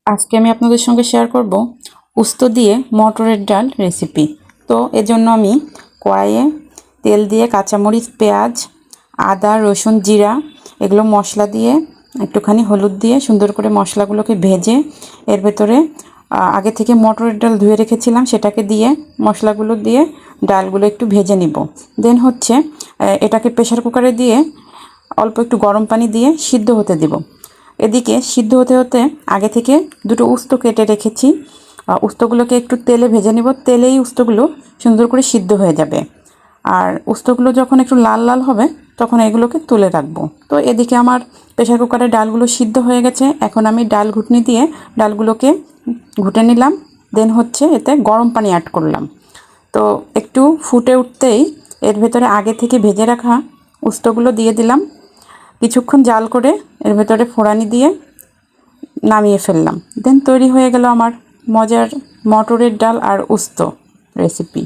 আজকে আমি আপনাদের সঙ্গে শেয়ার করব উস্তো দিয়ে মটরের ডাল রেসিপি। তো এজন্য আমি কড়াইয়ে তেল দিয়ে কাঁচামরিচ, পেঁয়াজ, আদা, রসুন, জিরা এগুলো মশলা দিয়ে একটুখানি হলুদ দিয়ে সুন্দর করে মশলাগুলোকে ভেজে এর ভেতরে আগে থেকে মটরের ডাল ধুয়ে রেখেছিলাম সেটাকে দিয়ে মশলাগুলো দিয়ে ডালগুলো একটু ভেজে নিব। দেন এটাকে প্রেশার কুকারে দিয়ে অল্প একটু গরম পানি দিয়ে সিদ্ধ হতে দেব। এদিকে সিদ্ধ হতে হতে আগে থেকে দুটো উস্তো কেটে রেখেছি। উস্তগুলোকে একটু তেলে ভেজে নেব। তেলেই উস্তগুলো সুন্দর করে সিদ্ধ হয়ে যাবে। আর উস্তগুলো যখন একটু লাল লাল হবে তখন এগুলোকে তুলে রাখবো। তো এদিকে আমার প্রেশার কুকারে ডালগুলো সিদ্ধ হয়ে গেছে। এখন আমি ডাল ঘুটনি দিয়ে ডালগুলোকে ঘুটে নিলাম। দেন এতে গরম পানি অ্যাড করলাম। তো একটু ফুটে উঠতেই এর ভেতরে আগে থেকে ভেজে রাখা উস্তগুলো দিয়ে দিলাম। কিছুক্ষণ জাল করে এর ভেতরে ফোড়ানি দিয়ে নামিয়ে ফেললাম। দেন তৈরি হয়ে গেল আমার মজার মটরের ডাল আর উস্তো রেসিপি।